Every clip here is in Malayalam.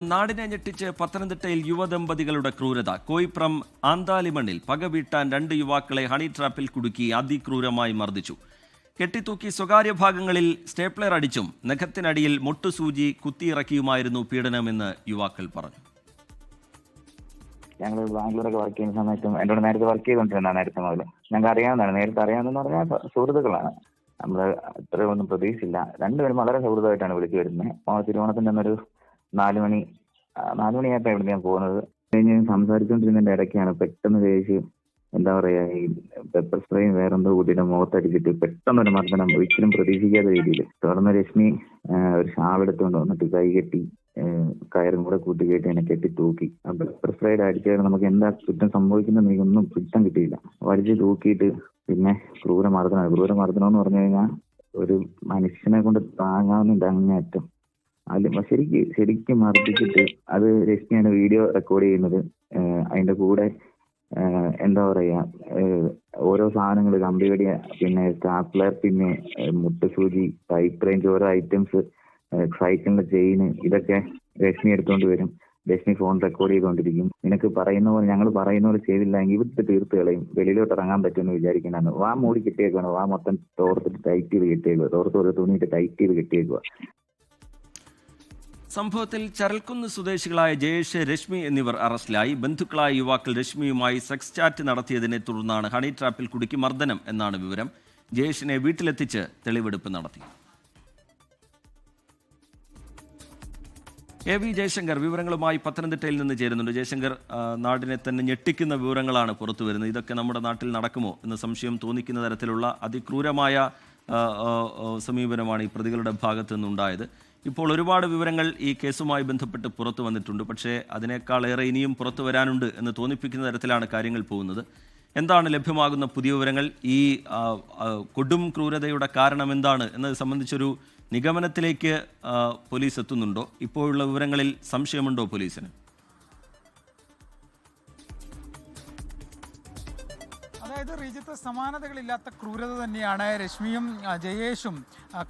നാടിനെ ഞെട്ടിച്ച് പത്തനംതിട്ടയിൽ യുവദമ്പതികളുടെ ക്രൂരത. കോയിപ്രം ആന്താലിമണ്ണിൽ പകവീട്ടാൻ 2 യുവാക്കളെ ഹണി ട്രാപ്പിൽ കുടുക്കി അതിക്രൂരമായി മർദ്ദിച്ചു. കെട്ടിത്തൂക്കി സ്വകാര്യ ഭാഗങ്ങളിൽ സ്റ്റേപ്ലർ അടിച്ചും നഖത്തിനടിയിൽ മൊട്ടുസൂചി കുത്തിയിറക്കിയുമായിരുന്നു പീഡനമെന്ന് യുവാക്കൾ പറഞ്ഞു. ഞങ്ങൾ ബാംഗ്ലൂരൊക്കെ വർക്ക് ചെയ്യുന്ന സമയത്തും എന്നോട് നേരത്തെ വർക്ക് ചെയ്തുകൊണ്ടിരുന്ന നേരത്തെ മുതൽ ഞങ്ങൾക്ക് അറിയാവുന്നതാണ്. നേരത്തെ അറിയാവുന്നതെന്ന് പറഞ്ഞാൽ സുഹൃത്തുക്കളാണ്. നമ്മൾ ഇത്രയൊന്നും പ്രതീക്ഷിച്ചില്ല. രണ്ടുപേരും വളരെ സൗഹൃദമായിട്ടാണ് വിളിച്ചു വരുന്നത്. തിരുവോണത്തിൻ്റെ അന്നൊരു 4 മണിയായപ്പോൾ ഇവിടെ ഞാൻ പോകുന്നത്. കഴിഞ്ഞ് സംസാരിച്ചുകൊണ്ടിരുന്നതിൻ്റെ ഇടയ്ക്കാണ് പെട്ടെന്ന് ചേച്ചി എന്താ പറയുക, ഈ പെപ്പർ സ്പ്രേയും വേറെന്തോ കൂട്ടിയിട്ട് മുഖത്തടിച്ചിട്ട് പെട്ടെന്നൊരു മർദ്ദനം, ഒരിക്കലും പ്രതീക്ഷിക്കാത്ത രീതിയിൽ. തുടർന്ന് രശ്മി ഒരു ഷാൾ എടുത്തുകൊണ്ട് വന്നിട്ട് കൈ കെട്ടി കയറും കൂടെ കൂട്ടിക്കേട്ടി എന്നെ കെട്ടി തൂക്കി. പെപ്പർ സ്പ്രേയുടെ അടിച്ചാൽ നമുക്ക് എന്താ കുറ്റം സംഭവിക്കുന്നത് എനിക്കൊന്നും പിടുത്തം കിട്ടിയില്ല. വലിച്ച് തൂക്കിയിട്ട് പിന്നെ ക്രൂരമർദ്ദനം എന്ന് പറഞ്ഞു കഴിഞ്ഞാൽ ഒരു മനുഷ്യനെ കൊണ്ട് താങ്ങാവുന്നുണ്ട് അങ്ങേയറ്റം. ശരിക്കും മർദ്ദിച്ചിട്ട് അത് രശ്മിയാണ് വീഡിയോ റെക്കോർഡ് ചെയ്യുന്നത്. അതിന്റെ കൂടെ എന്താ പറയാ, ഓരോ സാധനങ്ങൾ കമ്പിവടി, പിന്നെ സ്റ്റാപ്ലർ, പിന്നെ മുട്ടുസൂചി, പൈപ്പ് റേഞ്ച്, ഓരോ ഐറ്റംസ്, സൈക്കിളിന്റെ ചെയിന്, ഇതൊക്കെ രശ്മി എടുത്തോണ്ട് വരും. രശ്മി ഫോൺ റെക്കോർഡ് ചെയ്തുകൊണ്ടിരിക്കും. നിനക്ക് പറയുന്ന പോലെ, ഞങ്ങൾ പറയുന്ന പോലെ ചെയ്തില്ലെങ്കിൽ ഇവിടുത്തെ തീർത്ത് കളയും, വെളിയിലോട്ട് ഇറങ്ങാൻ പറ്റുമെന്ന് വിചാരിക്കണമെന്ന്. വാ മൂടി കെട്ടിയേക്കാണ്, വാ മൊത്തം തോർത്തിട്ട് ടൈറ്റ് ചെയ്ത് കെട്ടിയേക്കുക, തോർത്ത് ഒരു തുണിയിട്ട് ടൈറ്റ് ചെയ്ത് കെട്ടിയേക്കുക. സംഭവത്തിൽ ചരൽക്കുന്ന് സ്വദേശികളായ ജയേഷ്, രശ്മി എന്നിവർ അറസ്റ്റിലായി. ബന്ധുക്കളായ യുവാക്കൾ രശ്മിയുമായി സെക്സ് ചാറ്റ് നടത്തിയതിനെ തുടർന്നാണ് ഹണി ട്രാപ്പിൽ കുടുക്കി മർദ്ദനം എന്നാണ് വിവരം. ജയേഷിനെ വീട്ടിലെത്തിച്ച് തെളിവെടുപ്പ് നടത്തി. എ വി ജയശങ്കർ വിവരങ്ങളുമായി പത്തനംതിട്ടയിൽ നിന്ന് ചേരുന്നുണ്ട്. ജയശങ്കർ, നാടിനെ തന്നെ ഞെട്ടിക്കുന്ന വിവരങ്ങളാണ് പുറത്തു വരുന്നത്. ഇതൊക്കെ നമ്മുടെ നാട്ടിൽ നടക്കുമോ എന്ന് സംശയം തോന്നിക്കുന്ന തരത്തിലുള്ള അതിക്രൂരമായ സമീപനമാണ് ഈ പ്രതികളുടെ ഭാഗത്തു നിന്നുണ്ടായത്. ഇപ്പോൾ ഒരുപാട് വിവരങ്ങൾ ഈ കേസുമായി ബന്ധപ്പെട്ട് പുറത്തു വന്നിട്ടുണ്ട്. പക്ഷേ അതിനേക്കാളേറെ ഇനിയും പുറത്തു വരാനുണ്ട് എന്ന് തോന്നിപ്പിക്കുന്ന തരത്തിലാണ് കാര്യങ്ങൾ പോകുന്നത്. എന്താണ് ലഭ്യമാകുന്ന പുതിയ വിവരങ്ങൾ? ഈ കൊടും ക്രൂരതയുടെ കാരണം എന്താണ് എന്നത് സംബന്ധിച്ചൊരു നിഗമനത്തിലേക്ക് പോലീസ് എത്തുന്നുണ്ടോ? ഇപ്പോഴുള്ള വിവരങ്ങളിൽ സംശയമുണ്ടോ പോലീസിന്? അതായത് റീജിത്ത്, സമാനതകളില്ലാത്ത ക്രൂരത തന്നെയാണ് രശ്മിയും ജയേഷും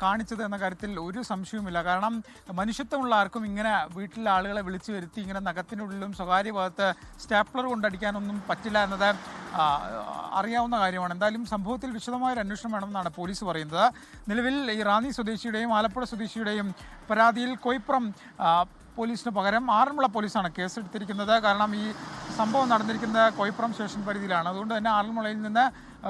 കാണിച്ചത് എന്ന കാര്യത്തിൽ ഒരു സംശയവുമില്ല. കാരണം മനുഷ്യത്വമുള്ള ആർക്കും ഇങ്ങനെ വീട്ടിലെ ആളുകളെ വിളിച്ചു വരുത്തി ഇങ്ങനെ നഖത്തിനുള്ളിലും സ്വകാര്യ ഭാഗത്ത് സ്റ്റാപ്ലർ കൊണ്ടടിക്കാനൊന്നും പറ്റില്ല എന്നത് അറിയാവുന്ന കാര്യമാണ്. എന്തായാലും സംഭവത്തിൽ വിശദമായൊരു അന്വേഷണം വേണമെന്നാണ് പോലീസ് പറയുന്നത്. നിലവിൽ ഈ റാന്നി സ്വദേശിയുടെയും ആലപ്പുഴ സ്വദേശിയുടെയും പരാതിയിൽ കോയിപ്രം പോലീസിന് പകരം ആറന്മുള പോലീസാണ് കേസെടുത്തിരിക്കുന്നത്. കാരണം ഈ സംഭവം നടന്നിരിക്കുന്നത് കോയിപ്പുറം സ്റ്റേഷൻ പരിധിയിലാണ്. അതുകൊണ്ട് തന്നെ ആറന്മുളയിൽ നിന്ന്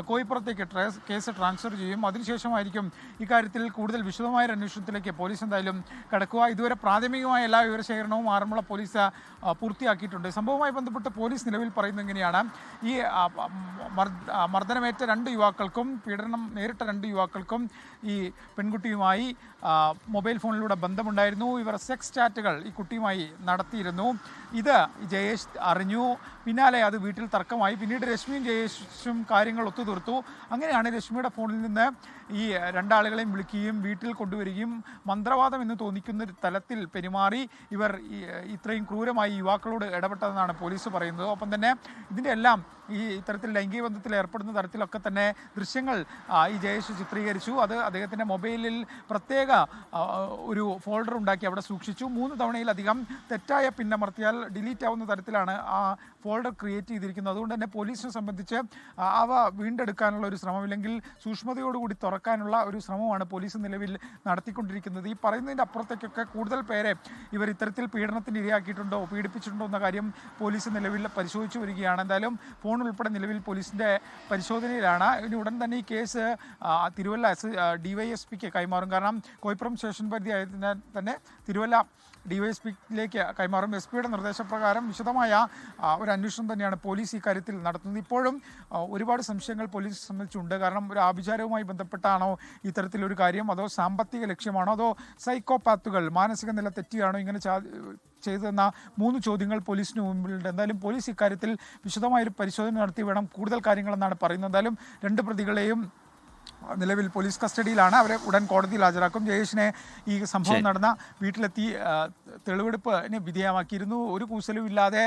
കോയിപ്പുറത്തേക്ക് കേസ് ട്രാൻസ്ഫർ ചെയ്യും. അതിനുശേഷമായിരിക്കും ഇക്കാര്യത്തിൽ കൂടുതൽ വിശദമായ അന്വേഷണത്തിലേക്ക് പോലീസ് എന്തായാലും കടക്കുക. ഇതുവരെ പ്രാഥമികമായ എല്ലാ വിവരശേഖരണവും ആറന്മുള പോലീസ് പൂർത്തിയാക്കിയിട്ടുണ്ട്. സംഭവവുമായി ബന്ധപ്പെട്ട് പോലീസ് നിലവിൽ പറയുന്നത് ഇങ്ങനെയാണ്: ഈ മർദ്ദനമേറ്റ 2 യുവാക്കൾക്കും പീഡനം നേരിട്ട 2 യുവാക്കൾക്കും ഈ പെൺകുട്ടിയുമായി മൊബൈൽ ഫോണിലൂടെ ബന്ധമുണ്ടായിരുന്നു. ഇവർ സെക്സ് ചാറ്റുകൾ ഈ കുട്ടിയുമായി നടത്തിയിരുന്നു. ഇത് ജയേഷ് അറിഞ്ഞു. പിന്നാലെ അത് വീട്ടിൽ തർക്കമായി. പിന്നീട് രശ്മിയും ജയേഷും കാര്യങ്ങൾ ഒത്തുതീർത്തു. അങ്ങനെയാണ് രശ്മിയുടെ ഫോണിൽ നിന്ന് ഈ 2 ആളുകളെയും വിളിക്കുകയും വീട്ടിൽ കൊണ്ടുവരികയും മന്ത്രവാദം എന്ന് തോന്നിക്കുന്ന ഒരു തലത്തിൽ പെരുമാറി ഇവർ ഇത്രയും ക്രൂരമായി യുവാക്കളോട് ഇടപെട്ടതെന്നാണ് പോലീസ് പറയുന്നത്. ഒപ്പം തന്നെ ഇതിൻ്റെ എല്ലാം ഈ ഇത്തരത്തിൽ ലൈംഗിക ബന്ധത്തിൽ ഏർപ്പെടുന്ന തരത്തിലൊക്കെ തന്നെ ദൃശ്യങ്ങൾ ഈ ജയേഷ് ചിത്രീകരിച്ചു. അത് അദ്ദേഹത്തിൻ്റെ മൊബൈലിൽ പ്രത്യേക ഒരു ഫോൾഡർ ഉണ്ടാക്കി അവിടെ സൂക്ഷിച്ചു. 3 തവണയിലധികം തെറ്റായ പിന്നമർത്തിയാൽ ഡിലീറ്റ് ആവുന്ന തരത്തിലാണ് ആ ഫോൾഡർ ക്രിയേറ്റ് ചെയ്തിരിക്കുന്നത്. അതുകൊണ്ട് തന്നെ പോലീസിനെ സംബന്ധിച്ച് അവ വീണ്ടെടുക്കാനുള്ള ഒരു ശ്രമം, ഇല്ലെങ്കിൽ സൂക്ഷ്മതയോടുകൂടി തുറക്കാനുള്ള ഒരു ശ്രമമാണ് പോലീസ് നിലവിൽ നടത്തിക്കൊണ്ടിരിക്കുന്നത്. ഈ പറയുന്നതിൻ്റെ അപ്പുറത്തേക്കൊക്കെ കൂടുതൽ പേരെ ഇവർ ഇത്തരത്തിൽ പീഡനത്തിന് ഇരയാക്കിയിട്ടുണ്ടോ, പീഡിപ്പിച്ചിട്ടുണ്ടോ എന്ന കാര്യം പോലീസ് നിലവിൽ പരിശോധിച്ചു വരികയാണ്. എന്തായാലും ഫോൺ ഉൾപ്പെടെ നിലവിൽ പോലീസിൻ്റെ പരിശോധനയിലാണ്. ഇനി ഉടൻ തന്നെ ഈ കേസ് തിരുവല്ല DYSPക്ക് കൈമാറും. കാരണം കോയിപ്പുറം സ്റ്റേഷൻ പരിധി ആയതിനാൽ തന്നെ തിരുവല്ല DYSPയിലേക്ക് കൈമാറും. SP-യുടെ നിർദ്ദേശപ്രകാരം വിശദമായ ഒരു അന്വേഷണം തന്നെയാണ് പോലീസ് ഈ കാര്യത്തിൽ നടത്തുന്നത്. ഇപ്പോഴും ഒരുപാട് സംശയങ്ങൾ പോലീസ് സംബന്ധിച്ചുണ്ട്. കാരണം ഒരു ആഭിചാരവുമായി ബന്ധപ്പെട്ടാണോ ഇത്തരത്തിലൊരു കാര്യം, അതോ സാമ്പത്തിക ലക്ഷ്യമാണോ, അതോ സൈക്കോപാത്തുകൾ മാനസിക നില തെറ്റിയാണോ ഇങ്ങനെ ചെയ്തെന്ന 3 ചോദ്യങ്ങൾ പോലീസിന് മുമ്പിലുണ്ട്. എന്തായാലും പോലീസ് ഇക്കാര്യത്തിൽ വിശദമായൊരു പരിശോധന നടത്തി വേണം കൂടുതൽ കാര്യങ്ങളെന്നാണ് പറയുന്നത്. എന്തായാലും 2 പ്രതികളെയും നിലവിൽ പോലീസ് കസ്റ്റഡിയിലാണ്. അവരെ ഉടൻ കോടതിയിൽ ഹാജരാക്കും. ജയേഷിനെ ഈ സംഭവം നടന്ന വീട്ടിലെത്തി തെളിവെടുപ്പിന് വിധേയമാക്കിയിരുന്നു. ഒരു കൂസലും ഇല്ലാതെ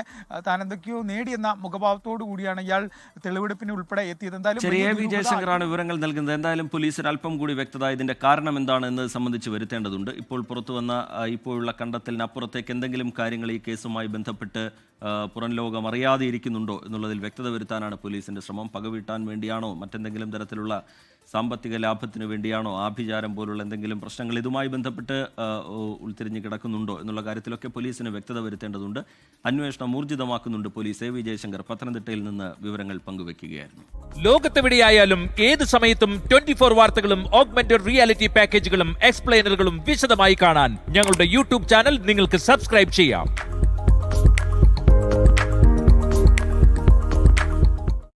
താൻ എന്തൊക്കെയോ നേടിയെന്ന മുഖഭാവത്തോടു കൂടിയാണ് ഇയാൾ തെളിവെടുപ്പിന് ഉൾപ്പെടെ എത്തിയത്. എന്തായാലും ചെറിയ വിജയശങ്കറാണ് വിവരങ്ങൾ നൽകുന്നത്. എന്തായാലും പോലീസിന് അല്പം കൂടി വ്യക്തത ഇതിന്റെ കാരണം എന്താണ് എന്നത് സംബന്ധിച്ച് വരുത്തേണ്ടതുണ്ട്. ഇപ്പോൾ പുറത്തു വന്ന ഇപ്പോഴുള്ള കണ്ടെത്തലിനപ്പുറത്തേക്ക് എന്തെങ്കിലും കാര്യങ്ങൾ ഈ കേസുമായി ബന്ധപ്പെട്ട് പുറം ലോകം അറിയാതെ ഇരിക്കുന്നുണ്ടോ എന്നുള്ളതിൽ വ്യക്തത വരുത്താനാണ് പോലീസിന്റെ ശ്രമം. പകവീട്ടാൻ വേണ്ടിയാണോ, മറ്റെന്തെങ്കിലും തരത്തിലുള്ള സാമ്പത്തിക ലാഭത്തിന് വേണ്ടിയാണോ, ആഭിചാരം പോലുള്ള എന്തെങ്കിലും പ്രശ്നങ്ങൾ ഇതുമായി ബന്ധപ്പെട്ട് ഉൾത്തിരിഞ്ഞ് കിടക്കുന്നുണ്ടോ എന്നുള്ള കാര്യത്തിലൊക്കെ പോലീസിന് വ്യക്തത വരുത്തേണ്ടതുണ്ട്. അന്വേഷണം ഊർജിതമാക്കുന്നുണ്ട് പോലീസ്. വി ജയശങ്കർ പത്തനംതിട്ടയിൽ നിന്ന് വിവരങ്ങൾ പങ്കുവെക്കുകയായിരുന്നു. ലോകത്തെവിടെയായാലും ഏത് സമയത്തും 24 വാർത്തകളും ഓഗ്മെന്റഡ് റിയാലിറ്റി പാക്കേജുകളും എക്സ്പ്ലെയിനറുകളും വിശദമായി കാണാൻ ഞങ്ങളുടെ യൂട്യൂബ് ചാനൽ നിങ്ങൾക്ക് സബ്സ്ക്രൈബ് ചെയ്യാം.